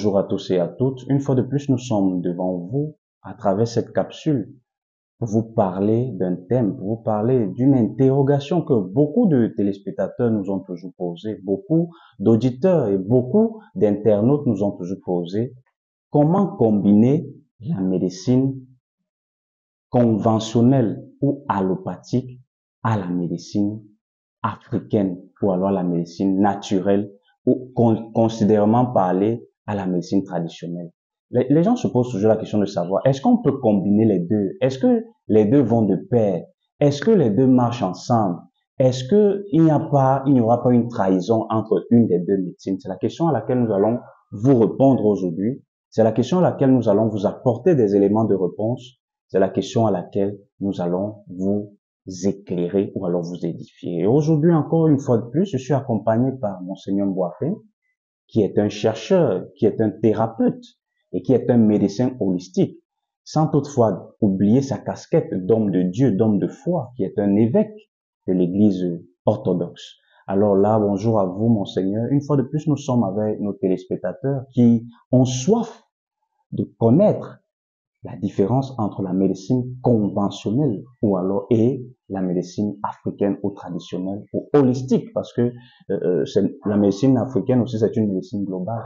bonjour à tous et à toutes. Une fois de plus, nous sommes devant vous à travers cette capsule pour vous parler d'un thème, pour vous parler d'une interrogation que beaucoup de téléspectateurs nous ont toujours posée, beaucoup d'auditeurs et beaucoup d'internautes nous ont toujours posé. Comment combiner la médecine conventionnelle ou allopathique à la médecine africaine ou alors la médecine naturelle ou considérablement parler à la médecine traditionnelle. Les gens se posent toujours la question de savoir, est-ce qu'on peut combiner les deux? Est-ce que les deux vont de pair? Est-ce que les deux marchent ensemble? Est-ce que il n'y aura pas une trahison entre une des deux médecines? C'est la question à laquelle nous allons vous répondre aujourd'hui. C'est la question à laquelle nous allons vous apporter des éléments de réponse. C'est la question à laquelle nous allons vous éclairer ou alors vous édifier. Et aujourd'hui, encore une fois de plus, je suis accompagné par Monseigneur Boafin, qui est un chercheur, qui est un thérapeute et qui est un médecin holistique, sans toutefois oublier sa casquette d'homme de Dieu, d'homme de foi, qui est un évêque de l'Église orthodoxe. Alors là, bonjour à vous, Monseigneur. Une fois de plus, nous sommes avec nos téléspectateurs qui ont soif de connaître la différence entre la médecine conventionnelle ou alors et la médecine africaine ou traditionnelle ou holistique, parce que la médecine africaine aussi c'est une médecine globale.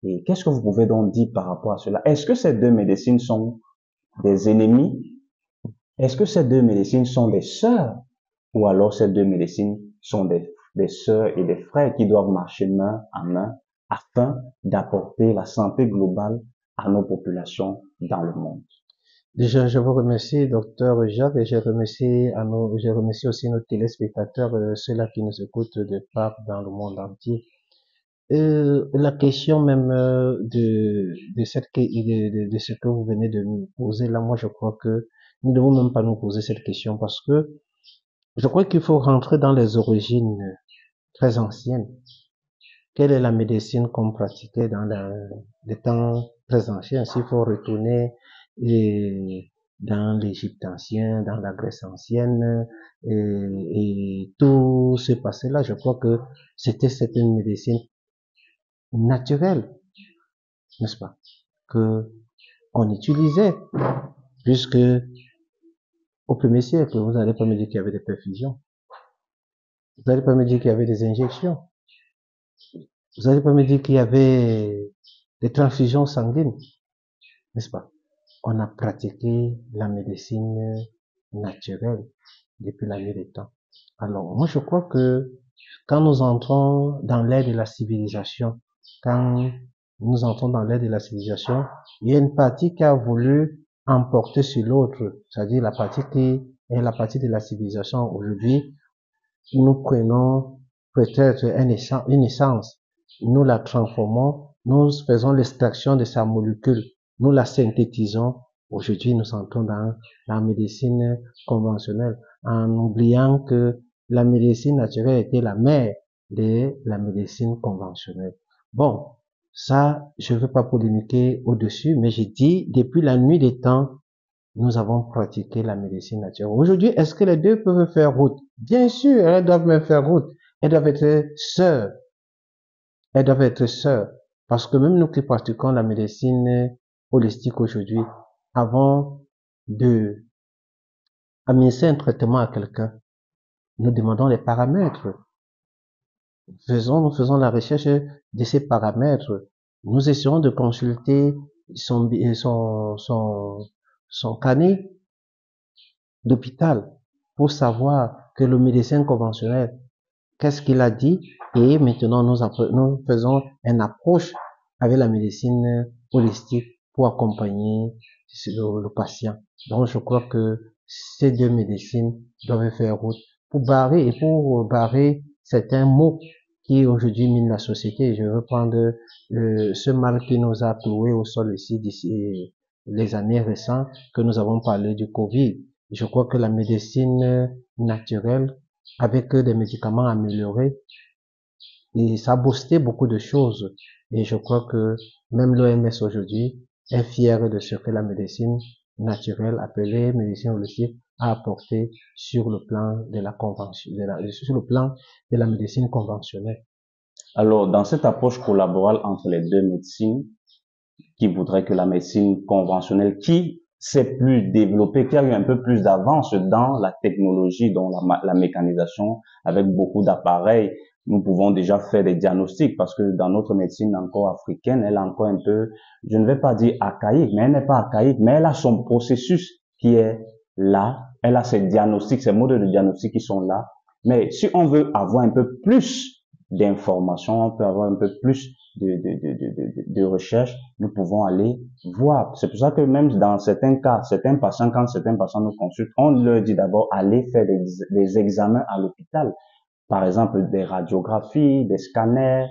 Et qu'est-ce que vous pouvez donc dire par rapport à cela? Est-ce que ces deux médecines sont des ennemis? Est-ce que ces deux médecines sont des sœurs? Ou alors ces deux médecines sont des sœurs et des frères qui doivent marcher main à main afin d'apporter la santé globale à nos populations dans le monde? Déjà, je vous remercie, docteur Jacques, et je remercie aussi nos téléspectateurs, ceux-là qui nous écoutent de part dans le monde entier. La question même de ce que vous venez de nous poser là, moi je crois que nous ne devons même pas nous poser cette question parce que je crois qu'il faut rentrer dans les origines très anciennes. Quelle est la médecine qu'on pratiquait dans les temps très anciens? S'il faut retourner dans l'Égypte ancien, dans la Grèce ancienne, et tout ce passé-là, je crois que c'était une médecine naturelle, n'est-ce pas, que on utilisait, puisque au premier siècle, vous n'allez pas me dire qu'il y avait des perfusions, vous n'allez pas me dire qu'il y avait des injections, vous n'allez pas me dire qu'il y avait des transfusions sanguines, n'est-ce pas? On a pratiqué la médecine naturelle depuis la nuit des temps. Alors, moi, je crois que quand nous entrons dans l'ère de la civilisation, quand nous entrons dans l'ère de la civilisation, il y a une partie qui a voulu emporter sur l'autre, c'est-à-dire la partie qui est la partie de la civilisation. Aujourd'hui, nous prenons peut-être une essence, nous la transformons, nous faisons l'extraction de sa molécule, nous la synthétisons. Aujourd'hui, nous entrons dans la médecine conventionnelle en oubliant que la médecine naturelle était la mère de la médecine conventionnelle. Bon, ça, je ne veux pas polémiquer au-dessus, mais j'ai dit, depuis la nuit des temps, nous avons pratiqué la médecine naturelle. Aujourd'hui, est-ce que les deux peuvent faire route? Bien sûr, elles doivent même faire route. Elles doivent être sœurs. Elles doivent être sœurs. Parce que même nous qui pratiquons la médecine holistique aujourd'hui, avant de administrer un traitement à quelqu'un, nous demandons les paramètres. Nous faisons la recherche de ces paramètres. Nous essayons de consulter son carnet d'hôpital pour savoir que le médecin conventionnel, qu'est-ce qu'il a dit, et maintenant nous faisons une approche avec la médecine holistique pour accompagner le patient. Donc je crois que ces deux médecines doivent faire route pour barrer certains maux qui aujourd'hui minent la société. Je veux prendre ce mal qui nous a cloué au sol ici d'ici les années récentes, que nous avons parlé du Covid. Je crois que la médecine naturelle, avec des médicaments améliorés, et ça a boosté beaucoup de choses. Et je crois que même l'OMS aujourd'hui est fière de ce que la médecine naturelle, appelée médecine holistique, a apporté sur le plan de la convention, sur le plan de la médecine conventionnelle. Alors, dans cette approche collaborale entre les deux médecines, qui voudraient que la médecine conventionnelle, qui s'est plus développée, qui a eu un peu plus d'avance dans la technologie, dans la mécanisation, avec beaucoup d'appareils, nous pouvons déjà faire des diagnostics, parce que dans notre médecine encore africaine, elle est encore un peu, je ne vais pas dire archaïque, mais elle n'est pas archaïque, mais elle a son processus qui est là, elle a ses diagnostics, ses modes de diagnostic qui sont là. Mais si on veut avoir un peu plus d'informations, on peut avoir un peu plus de recherche, nous pouvons aller voir. C'est pour ça que même dans certains cas, certains patients, quand certains patients nous consultent, on leur dit d'abord aller faire des examens à l'hôpital. Par exemple, des radiographies, des scanners,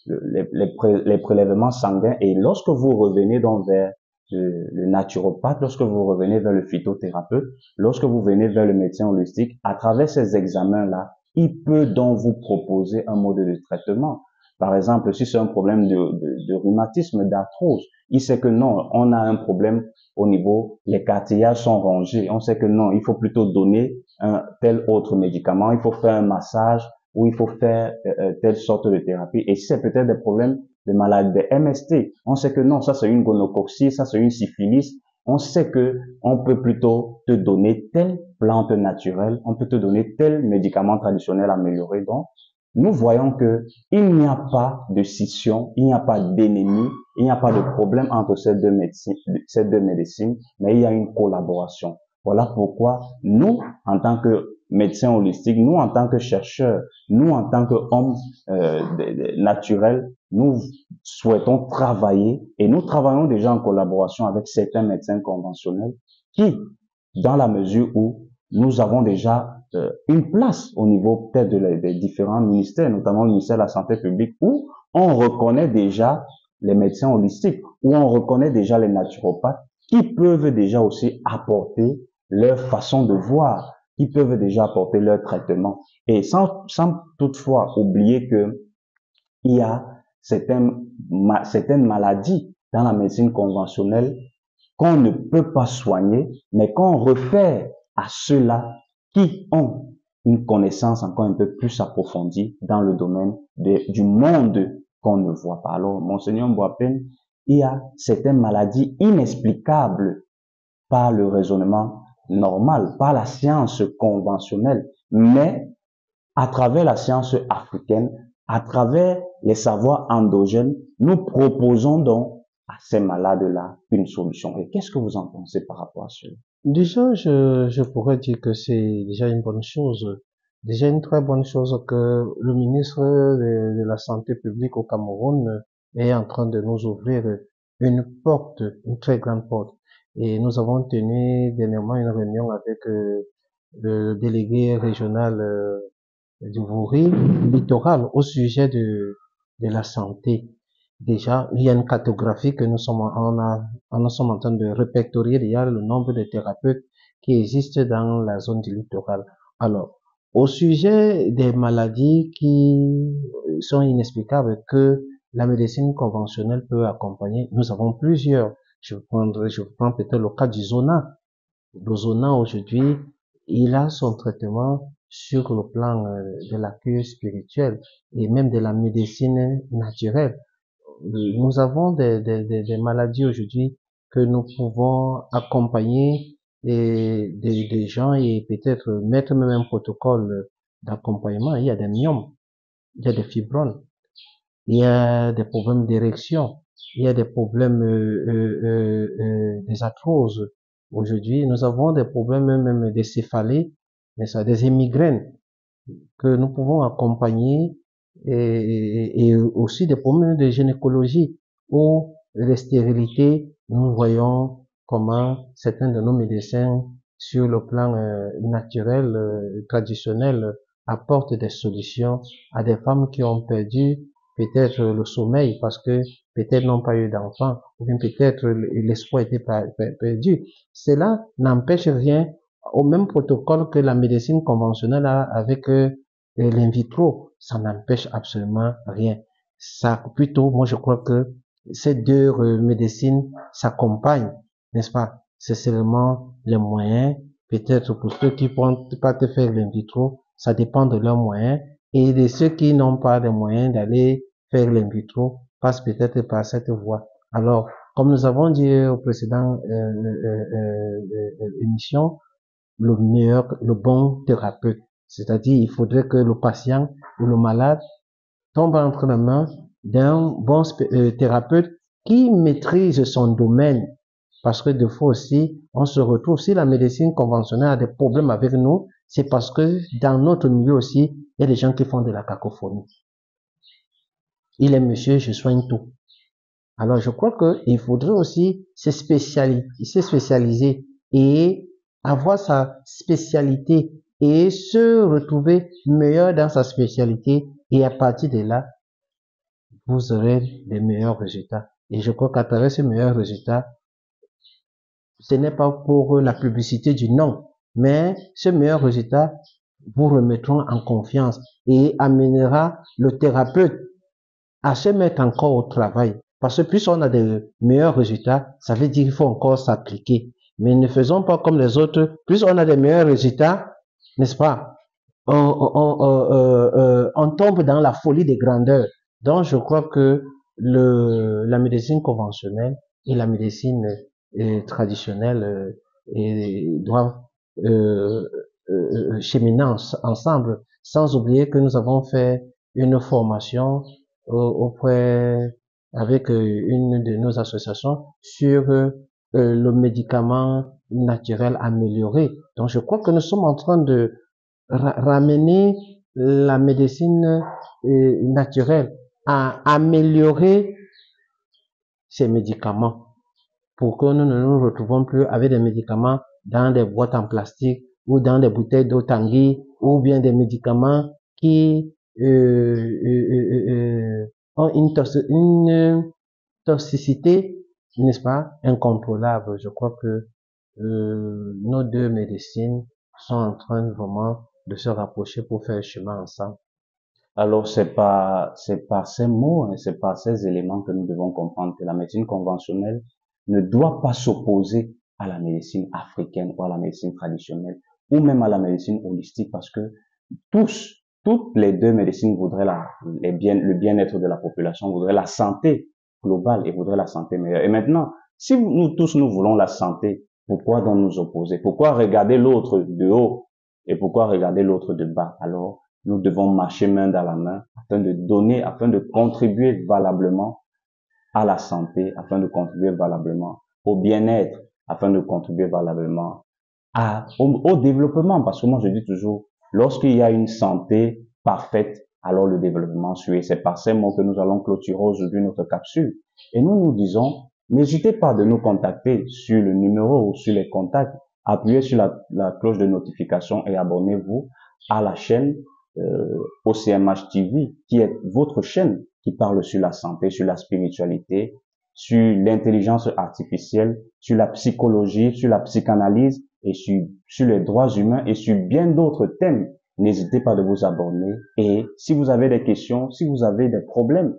les prélèvements sanguins. Et lorsque vous revenez donc vers le naturopathe, lorsque vous revenez vers le phytothérapeute, lorsque vous venez vers le médecin holistique, à travers ces examens-là, il peut donc vous proposer un mode de traitement. Par exemple, si c'est un problème de rhumatisme, d'arthrose, il sait que non, on a un problème au niveau, les cartilages sont rongés. On sait que non, il faut plutôt donner un tel autre médicament, il faut faire un massage ou il faut faire telle sorte de thérapie. Et si c'est peut-être des problèmes de maladies, des MST, on sait que non, ça c'est une gonococcie, ça c'est une syphilis. On sait que on peut plutôt te donner telle plante naturelle, on peut te donner tel médicament traditionnel amélioré. Donc, nous voyons que il n'y a pas de scission, il n'y a pas d'ennemi, il n'y a pas de problème entre ces deux médecines, mais il y a une collaboration. Voilà pourquoi nous, en tant que médecins holistiques, nous, en tant que chercheurs, nous, en tant qu'hommes naturels, nous souhaitons travailler et nous travaillons déjà en collaboration avec certains médecins conventionnels qui, dans la mesure où nous avons déjà une place au niveau peut-être des différents ministères, notamment le ministère de la Santé publique, où on reconnaît déjà les médecins holistiques, où on reconnaît déjà les naturopathes, qui peuvent déjà aussi apporter leur façon de voir, qui peuvent déjà apporter leur traitement. Et sans toutefois oublier que il y a certaines maladies dans la médecine conventionnelle qu'on ne peut pas soigner, mais qu'on réfère à ceux-là qui ont une connaissance encore un peu plus approfondie dans le domaine du monde qu'on ne voit pas. Alors, Monseigneur Mboapen, il y a certaines maladies inexplicables par le raisonnement normal, par la science conventionnelle, mais à travers la science africaine, à travers les savoirs endogènes, nous proposons donc à ces malades-là une solution. Et qu'est-ce que vous en pensez par rapport à cela? Déjà, je pourrais dire que c'est déjà une bonne chose, déjà une très bonne chose que le ministre de la Santé publique au Cameroun est en train de nous ouvrir une porte, une très grande porte. Et nous avons tenu dernièrement une réunion avec le délégué régional du Vouri littoral au sujet de la santé. Déjà, il y a une cartographie que nous sommes en train de répertorier. Il y a le nombre de thérapeutes qui existent dans la zone du littoral. Alors, au sujet des maladies qui sont inexplicables que la médecine conventionnelle peut accompagner, nous avons plusieurs. Je prends peut-être le cas du zona. Le zona aujourd'hui, il a son traitement sur le plan de la cure spirituelle et même de la médecine naturelle. Nous avons des maladies aujourd'hui que nous pouvons accompagner des gens et peut-être mettre même un protocole d'accompagnement. Il y a des myomes, il y a des fibromes, il y a des problèmes d'érection, il y a des problèmes des arthroses. Aujourd'hui, nous avons des problèmes même des céphalées, mais ça, des migraines que nous pouvons accompagner et aussi des problèmes de gynécologie ou les stérilités. Nous voyons comment certains de nos médecins sur le plan naturel, traditionnel, apportent des solutions à des femmes qui ont perdu peut-être le sommeil parce que peut-être n'ont pas eu d'enfants ou bien peut-être l'espoir était perdu. Cela n'empêche rien au même protocole que la médecine conventionnelle a avec l'in vitro, ça n'empêche absolument rien. Ça, plutôt, moi je crois que ces deux médecines s'accompagnent, n'est-ce pas? C'est seulement les moyens. Peut-être pour ceux qui ne pourront pas te faire l'in vitro, ça dépend de leurs moyens. Et de ceux qui n'ont pas les moyens d'aller faire l'in vitro, passent peut-être par cette voie. Alors, comme nous avons dit au précédent émission, le bon thérapeute, c'est-à-dire il faudrait que le patient ou le malade tombe entre les mains d'un bon thérapeute qui maîtrise son domaine. Parce que des fois aussi, on se retrouve, si la médecine conventionnelle a des problèmes avec nous, c'est parce que dans notre milieu aussi, il y a des gens qui font de la cacophonie. Il est monsieur, je soigne tout. Alors, je crois qu'il faudrait aussi se spécialiser et avoir sa spécialité et se retrouver meilleur dans sa spécialité. Et à partir de là, vous aurez des meilleurs résultats. Et je crois qu'à travers ces meilleurs résultats, ce n'est pas pour la publicité du nom, mais ce meilleur résultat vous remettront en confiance et amènera le thérapeute à se mettre encore au travail. Parce que plus on a de meilleurs résultats, ça veut dire qu'il faut encore s'appliquer. Mais ne faisons pas comme les autres. Plus on a de meilleurs résultats, n'est-ce pas? On tombe dans la folie des grandeurs. Donc, je crois que la médecine conventionnelle et la médecine traditionnelle doivent cheminer ensemble, sans oublier que nous avons fait une formation auprès avec une de nos associations sur le médicament naturel amélioré. Donc, je crois que nous sommes en train de ramener la médecine naturelle à améliorer ces médicaments pour que nous ne nous retrouvons plus avec des médicaments dans des boîtes en plastique ou dans des bouteilles d'eau Tanguy ou bien des médicaments qui ont une toxicité, n'est-ce pas, incontrôlable. Je crois que nos deux médecines sont en train vraiment de se rapprocher pour faire le chemin ensemble. Alors, c'est par ces mots, hein, c'est par ces éléments que nous devons comprendre que la médecine conventionnelle ne doit pas s'opposer à la médecine africaine ou à la médecine traditionnelle ou même à la médecine holistique parce que toutes les deux médecines voudraient le bien-être de la population, voudraient la santé globale et voudraient la santé meilleure. Et maintenant, si nous tous nous voulons la santé, pourquoi donc nous opposer? Pourquoi regarder l'autre de haut et pourquoi regarder l'autre de bas? Alors, nous devons marcher main dans la main afin de contribuer valablement à la santé, afin de contribuer valablement au bien-être, afin de contribuer valablement au développement. Parce que moi, je dis toujours, lorsqu'il y a une santé parfaite, alors le développement suit. C'est par ces mots que nous allons clôturer aujourd'hui notre capsule. Et nous disons, n'hésitez pas de nous contacter sur le numéro ou sur les contacts. Appuyez sur la cloche de notification et abonnez-vous à la chaîne OCMH TV, qui est votre chaîne qui parle sur la santé, sur la spiritualité, sur l'intelligence artificielle, sur la psychologie, sur la psychanalyse et sur les droits humains et sur bien d'autres thèmes. N'hésitez pas de vous abonner et si vous avez des questions, si vous avez des problèmes,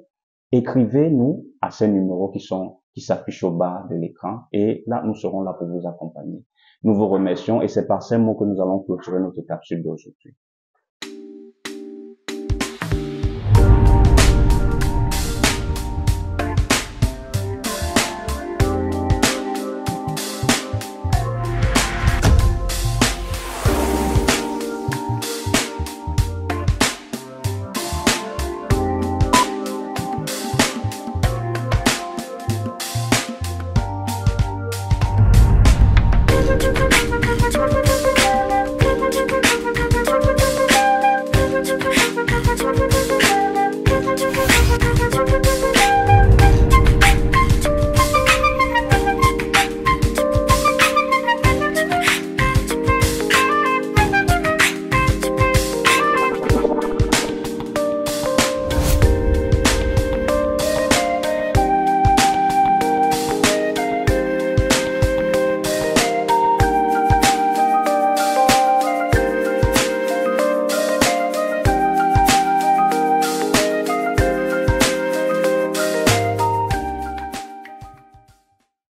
écrivez-nous à ces numéros qui s'affichent au bas de l'écran et là, nous serons là pour vous accompagner. Nous vous remercions et c'est par ces mots que nous allons clôturer notre capsule d'aujourd'hui.